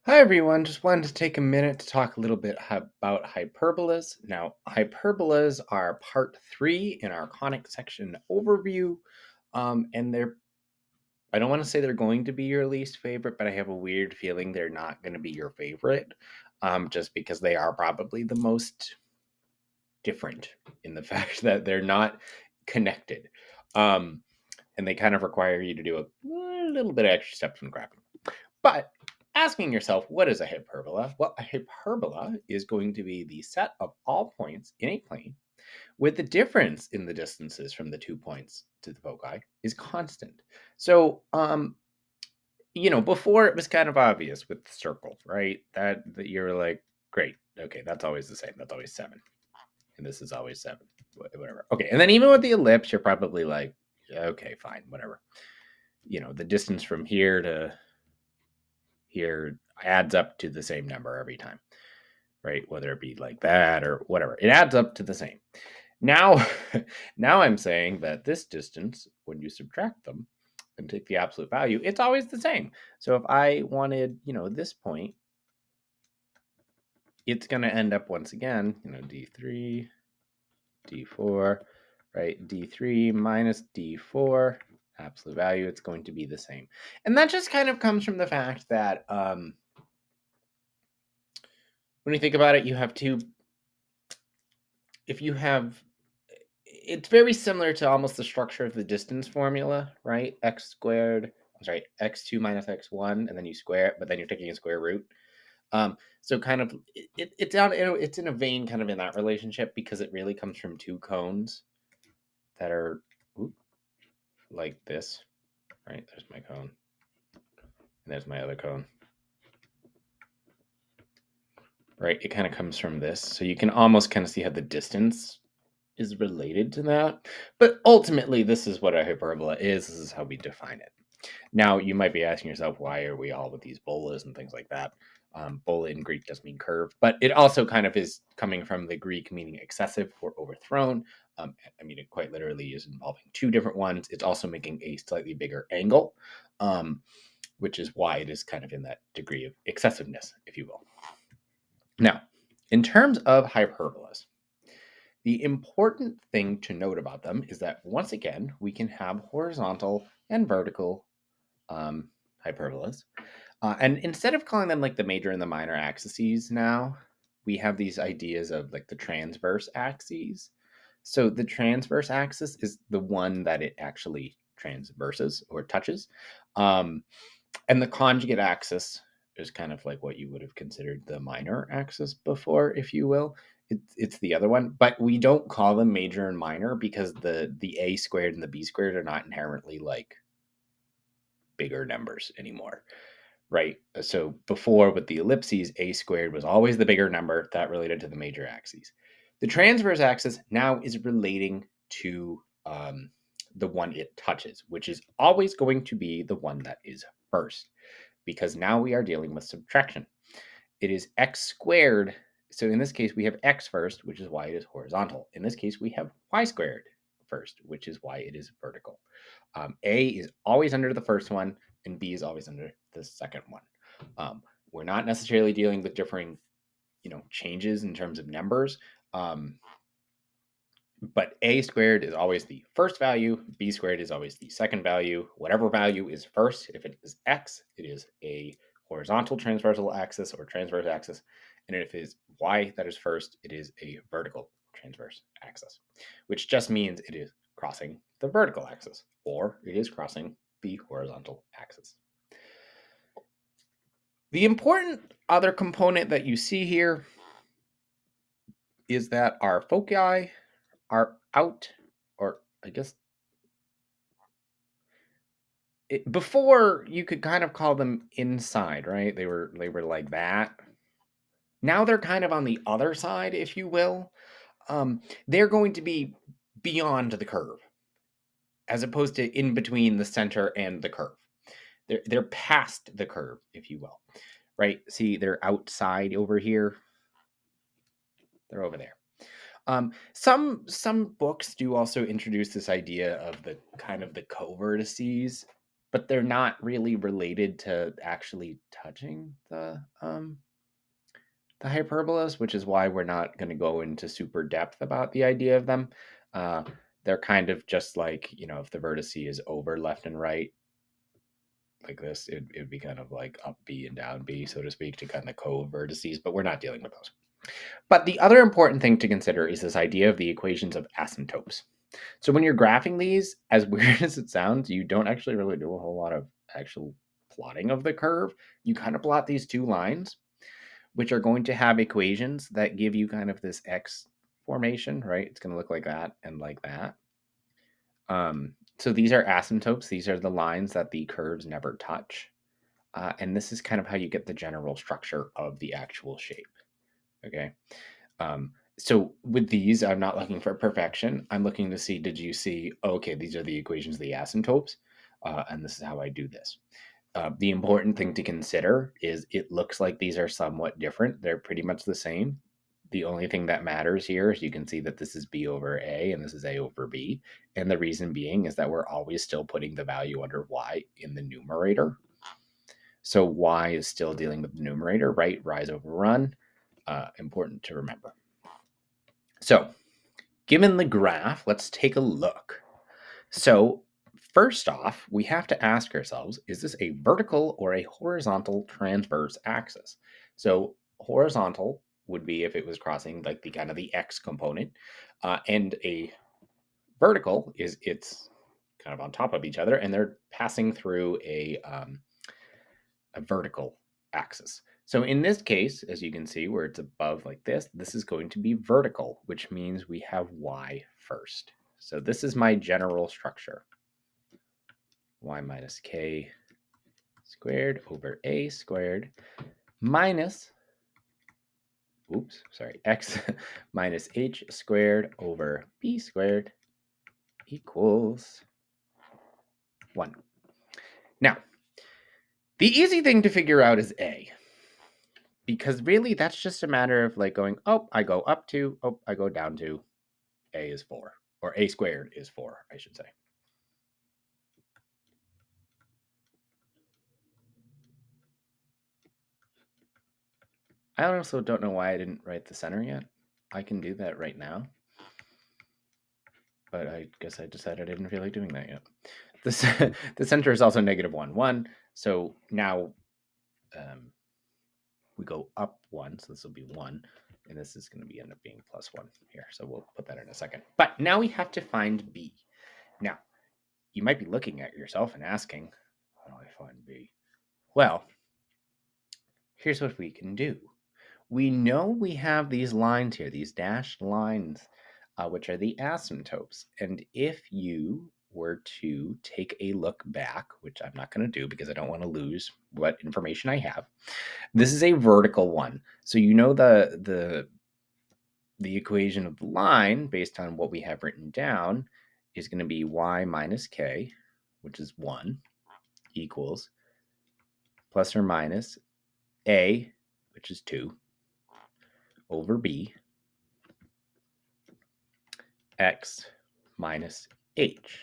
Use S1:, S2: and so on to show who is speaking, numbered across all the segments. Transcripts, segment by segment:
S1: Hi everyone, just wanted to take a minute to talk a little bit about hyperbolas. Now, hyperbolas are part 3 in our conic section overview. And I don't want to say they're going to be your least favorite, but I have a weird feeling they're not going to be your favorite, just because they are probably the most different in the fact that they're not connected. Um, and they kind of require you to do a little bit of extra steps when grabbing. But asking yourself, what is a hyperbola? Well, a hyperbola is going to be the set of all points in a plane with the difference in the distances from the 2 points to the foci is constant. So, before it was kind of obvious with the circle, right? That you're like, great, okay, that's always the same. That's always 7. And this is always 7, whatever. Okay, and then even with the ellipse, you're probably like, okay, fine, whatever. The distance from here to here adds up to the same number every time, right? Whether it be like that or whatever, it adds up to the same. Now, now I'm saying that this distance, when you subtract them and take the absolute value, it's always the same. So if I wanted, this point, it's going to end up once again, D3, D4, right? D3 minus D4, absolute value, it's going to be the same. And that just kind of comes from the fact that when you think about it, you have two. If you have, it's very similar to almost the structure of the distance formula, right? X squared, sorry, x2 minus x1, and then you square it, but then you're taking a square root. So kind of, it's in a vein kind of in that relationship because it really comes from two cones that are like this, right? There's my cone, and there's my other cone. Right, it kind of comes from this. So you can almost kind of see how the distance is related to that. But ultimately, this is what a hyperbola is. This is how we define it. Now, you might be asking yourself, why are we all with these bolas and things like that? Bola in Greek does mean curve, but it also kind of is coming from the Greek meaning excessive or overthrown. It quite literally is involving two different ones. It's also making a slightly bigger angle, which is why it is kind of in that degree of excessiveness, if you will. Now, in terms of hyperbolas, the important thing to note about them is that once again, we can have horizontal and vertical hyperbolas. And instead of calling them like the major and the minor axes now, we have these ideas of like the transverse axes. So the transverse axis is the one that it actually transverses or touches. Um, and the conjugate axis is kind of like what you would have considered the minor axis before, if you will. It's the other one, but we don't call them major and minor because the a squared and the b squared are not inherently like bigger numbers anymore, right? So before with the ellipses, a squared was always the bigger number that related to the major axes. The transverse axis now is relating to the one it touches, which is always going to be the one that is first, because now we are dealing with subtraction. It is x squared. So in this case, we have x first, which is why it is horizontal. In this case, we have y squared first, which is why it is vertical. A is always under the first one, and B is always under the second one. We're not necessarily dealing with differing, changes in terms of numbers. But a squared is always the first value, b squared is always the second value. Whatever value is first, if it is x, it is a horizontal transversal axis or transverse axis. And if it is y that is first, it is a vertical transverse axis, which just means it is crossing the vertical axis or it is crossing the horizontal axis. The important other component that you see here is that our foci are out, or I guess before you could kind of call them inside, right? They were like that. Now they're kind of on the other side, if you will. They're going to be beyond the curve, as opposed to in between the center and the curve. They're past the curve, if you will, right? See, they're outside over here. They're over there. Some books do also introduce this idea of the kind of the co-vertices but they're not really related to actually touching the hyperbolas, which is why we're not going to go into super depth about the idea of them. Uh, they're kind of just like, if the vertex is over left and right, like this, it'd be kind of like up B and down B, so to speak, to kind of co-vertices, but we're not dealing with those. But the other important thing to consider is this idea of the equations of asymptotes. So when you're graphing these, as weird as it sounds, you don't actually really do a whole lot of actual plotting of the curve. You kind of plot these two lines, which are going to have equations that give you kind of this X formation, right? It's going to look like that and like that. So these are asymptotes. These are the lines that the curves never touch. And this is kind of how you get the general structure of the actual shape. Okay. So with these, I'm not looking for perfection. I'm looking to see, did you see, okay, these are the equations of the asymptotes. And this is how I do this. The important thing to consider is it looks like these are somewhat different. They're pretty much the same. The only thing that matters here is you can see that this is B over A and this is A over B. And the reason being is that we're always still putting the value under Y in the numerator. So Y is still dealing with the numerator, right? Rise over run. Important to remember. So given the graph, let's take a look. So first off, we have to ask ourselves, is this a vertical or a horizontal transverse axis? So horizontal would be if it was crossing like the kind of the X component, and a vertical is it's kind of on top of each other and they're passing through a vertical axis. So in this case, as you can see where it's above like this is going to be vertical, which means we have Y first. So this is my general structure. Y minus K squared over A squared minus, X minus H squared over B squared equals 1. Now, the easy thing to figure out is A, because really that's just a matter of like going, oh, I go up 2, oh, I go down 2, A is 4, or A squared is 4, I should say. I also don't know why I didn't write the center yet. I can do that right now. But I guess I decided I didn't feel like doing that yet. The center is also -1, 1. So now we go up 1, so this will be 1. And this is going to end up being +1 here. So we'll put that in a second. But now we have to find B. Now, you might be looking at yourself and asking, how do I find B? Well, here's what we can do. We know we have these lines here, these dashed lines, which are the asymptotes. And if you were to take a look back, which I'm not going to do because I don't want to lose what information I have, this is a vertical one. So you know the equation of the line based on what we have written down is going to be Y minus K, which is 1, equals plus or minus A, which is 2, over B, X minus H.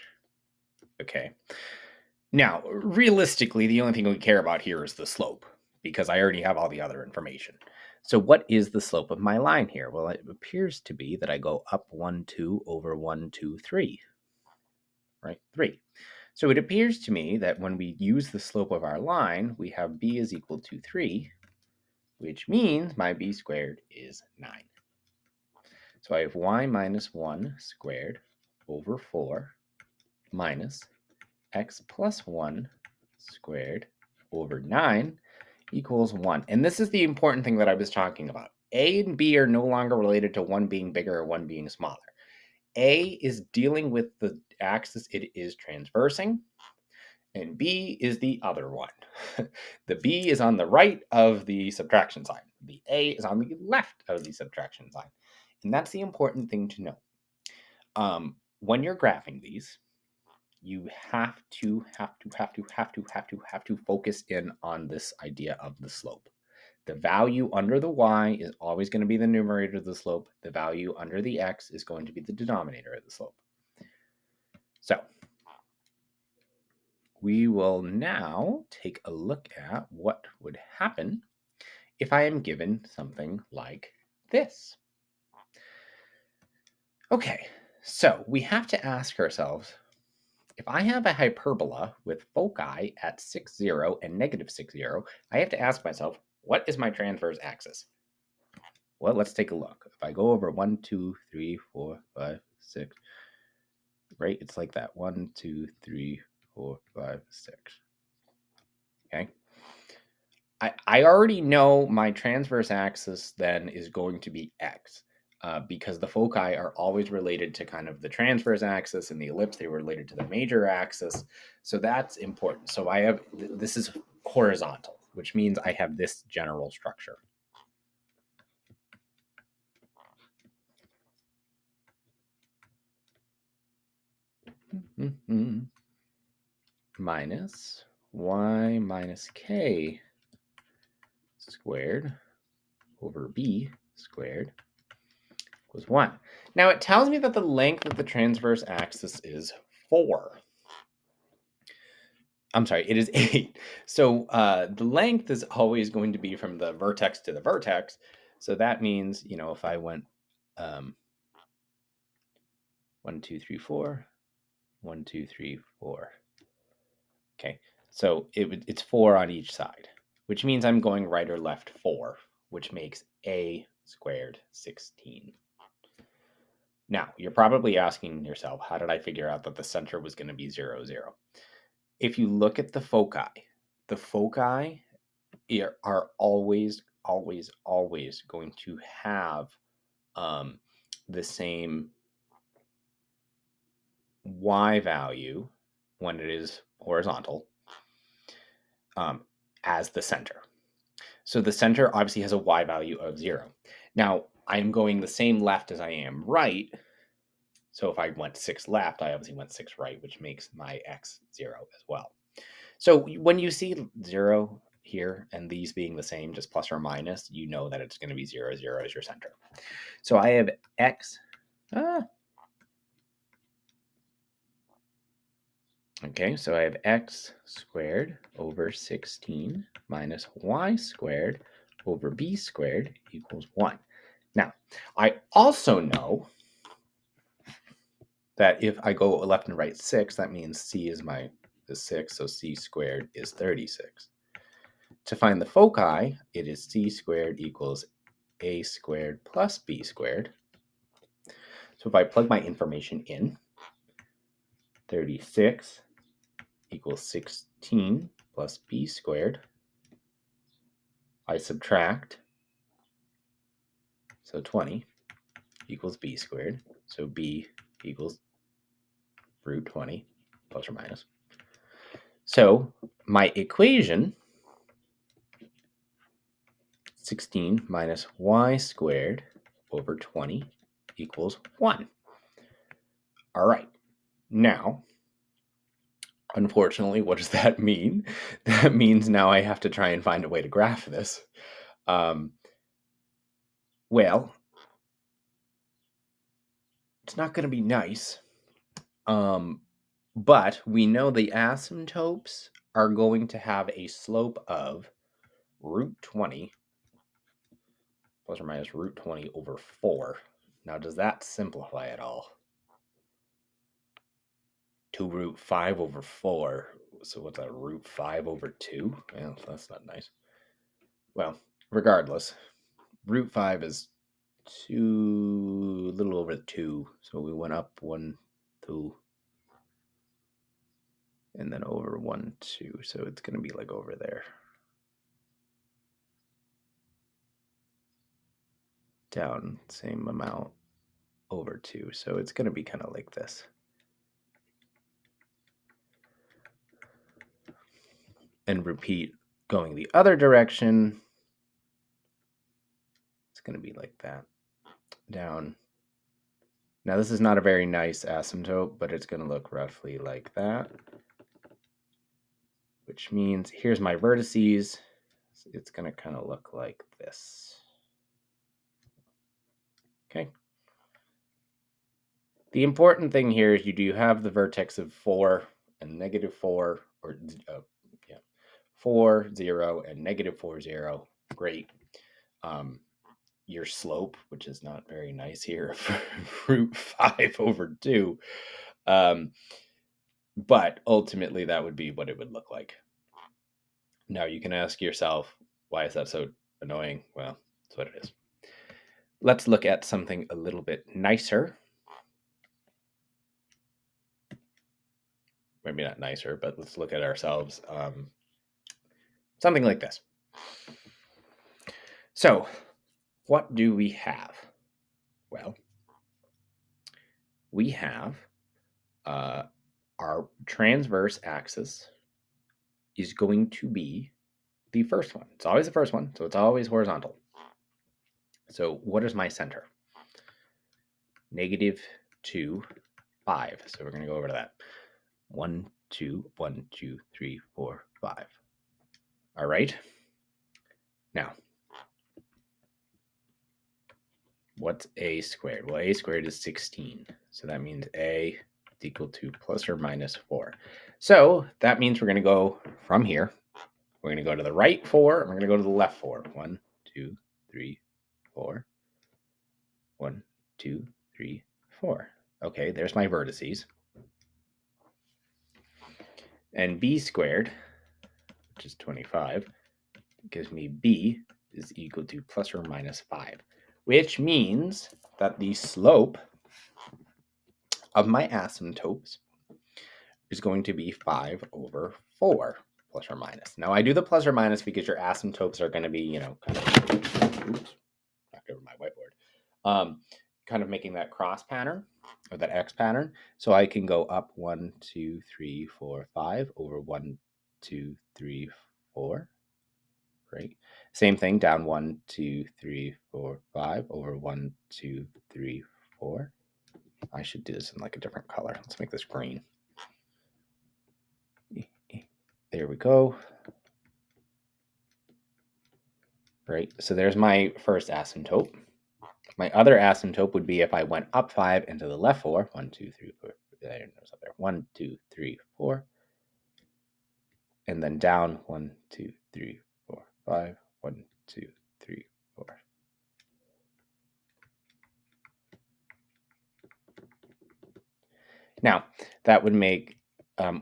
S1: Okay. Now, realistically, the only thing we care about here is the slope, because I already have all the other information. So what is the slope of my line here? Well, it appears to be that I go up 1, 2 over 1, 2, 3. Right? 3. So it appears to me that when we use the slope of our line, we have B is equal to 3, which means my B squared is 9. So I have Y minus 1 squared over 4 minus X plus 1 squared over 9 equals 1. And this is the important thing that I was talking about. A and B are no longer related to one being bigger or one being smaller. A is dealing with the axis it is transversing, and B is the other one. The B is on the right of the subtraction sign. The A is on the left of the subtraction sign. And that's the important thing to know. When you're graphing these, you have to focus in on this idea of the slope. The value under the y is always going to be the numerator of the slope. The value under the x is going to be the denominator of the slope. So we will now take a look at what would happen if I am given something like this. Okay, so we have to ask ourselves, if I have a hyperbola with foci at 6, 0 and negative 6, 0, I have to ask myself, what is my transverse axis? Well, let's take a look. If I go over 1, 2, 3, 4, 5, 6, right? It's like that. 1, 2, 3, 4, 5, 6. Okay. I already know my transverse axis then is going to be x, because the foci are always related to kind of the transverse axis, and the ellipse, they were related to the major axis. So that's important. So I have, this is horizontal, which means I have this general structure. Minus y minus k squared over b squared equals 1. Now it tells me that the length of the transverse axis is 4. I'm sorry, it is 8. So the length is always going to be from the vertex to the vertex. So that means, if I went 1, 2, 3, 4, 1, 2, 3, 4. Okay, so it's 4 on each side, which means I'm going right or left 4, which makes a squared 16. Now, you're probably asking yourself, how did I figure out that the center was going to be 0, 0? If you look at the foci are always, always, always going to have the same y value when it is horizontal as the center. So the center obviously has a y value of 0. Now, I'm going the same left as I am right. So if I went 6 left, I obviously went 6 right, which makes my x 0 as well. So when you see 0 here and these being the same, just plus or minus, you know that it's going to be 0, 0 as your center. So I have x. Okay, so I have x squared over 16 minus y squared over b squared equals 1. Now, I also know that if I go left and right 6, that means c is the 6, so c squared is 36. To find the foci, it is c squared equals a squared plus b squared. So if I plug my information in, 36 equals 16 plus b squared. I subtract, so 20 equals b squared. So b equals root 20 plus or minus. So my equation, 16 minus y squared over 20 equals 1. All right. Now, unfortunately, what does that mean? That means now I have to try and find a way to graph this. Well, it's not going to be nice. But we know the asymptotes are going to have a slope of root 20 plus or minus root 20 over 4. Now, does that simplify at all? 2 root 5 over 4. So what's that, root 5 over 2? Well, that's not nice. Well, regardless, root 5 is a little over 2. So we went up 1, 2, and then over 1, 2. So it's going to be like over there. Down same amount over 2. So it's going to be kind of like this. And repeat going the other direction. It's going to be like that. Down. Now this is not a very nice asymptote, but it's going to look roughly like that. Which means here's my vertices. It's going to kind of look like this. Okay. The important thing here is you do have the vertex of 4 and negative 4 or yeah, 4, 0, and negative 4, 0. Great. Your slope, which is not very nice here, root 5 over 2. But ultimately, that would be what it would look like. Now, you can ask yourself, why is that so annoying? Well, that's what it is. Let's look at something a little bit nicer. Maybe not nicer, but let's look at ourselves. Something like this. So, what do we have? Well, we have our transverse axis is going to be the first one. It's always the first one, so it's always horizontal. So what is my center? Negative 2, 5. So we're going to go over to that. 1, 2, 1, 2, 3, 4, 5. All right. Now, what's a squared? Well, a squared is 16. So that means a is equal to plus or minus 4. So that means we're going to go from here. We're going to go to the right 4, and we're going to go to the left 4. 1, 2, 3, 4. 1, 2, 3, 4. Okay, there's my vertices. And b squared, which is 25, gives me b is equal to plus or minus 5, which means that the slope of my asymptotes is going to be 5 over 4, plus or minus. Now, I do the plus or minus because your asymptotes are going to be, kind of, oops, knocked over my whiteboard, kind of making that cross pattern, or that X pattern. So I can go up 1, 2, 3, 4, 5 over 1, 2, 3, 4. Right. Same thing, down 1, 2, 3, 4, 5 over 1, 2, 3, 4. I should do this in like a different color. Let's make this green. There we go. Right. So there's my first asymptote. My other asymptote would be if I went up 5 into the left 4. 1, 2, 3, 4. There, up there. 1, 2, 3, 4. And then down 1, 2, 3, 4, 5. 1, 2, 3, 4. Now, that would make,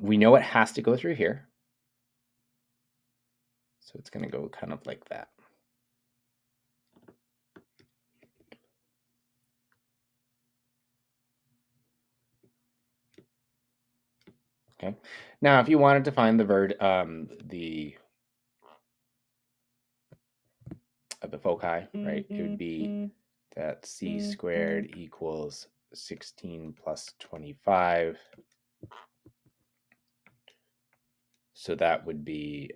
S1: we know it has to go through here. So it's going to go kind of like that. Okay. Now, if you wanted to find the foci, right, it would be that c squared equals 16 plus 25. So that would be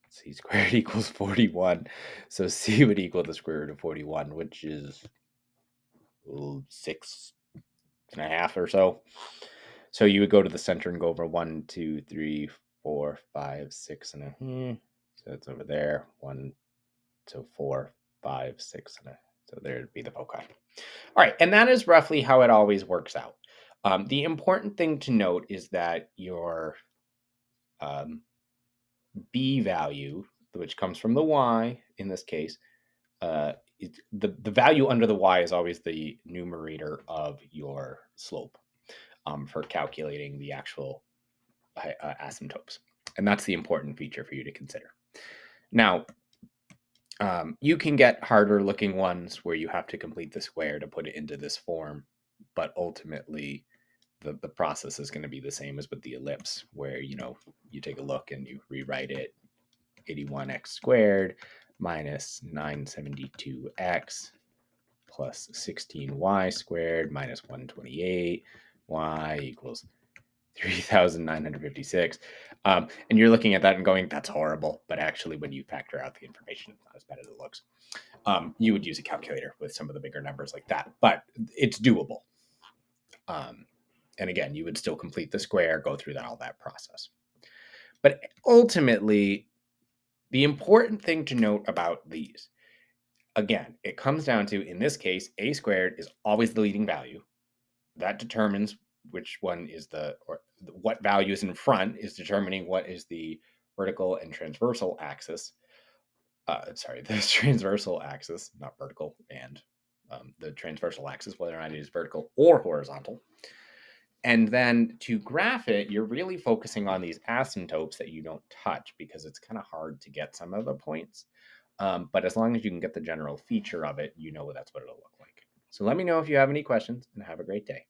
S1: c squared equals 41. So c would equal the square root of 41, which is 6.5 or so. So you would go to the center and go over 1, 2, 3, 4, 5, 6, and a. So it's over there. 1, so 4, 5, 6, and a. So there'd be the foci. All right, and that is roughly how it always works out. The important thing to note is that your b value, which comes from the y in this case, the value under the y is always the numerator of your slope for calculating the actual asymptotes. And that's the important feature for you to consider. Now, you can get harder looking ones where you have to complete the square to put it into this form, but ultimately the process is going to be the same as with the ellipse, where you take a look and you rewrite it 81x squared minus 972x plus 16y squared minus 128 y equals 3,956. And you're looking at that and going, that's horrible. But actually, when you factor out the information, it's not as bad as it looks. You would use a calculator with some of the bigger numbers like that, but it's doable. And again, you would still complete the square, go through all that process. But ultimately, the important thing to note about these, again, it comes down to, in this case, a squared is always the leading value. That determines which one is what value is in front is determining what is the vertical and transversal axis. Sorry, the transversal axis, not vertical, and the transversal axis, whether or not it is vertical or horizontal. And then to graph it, you're really focusing on these asymptotes that you don't touch because it's kind of hard to get some of the points. But as long as you can get the general feature of it, you know that's what it'll look like. So let me know if you have any questions and have a great day.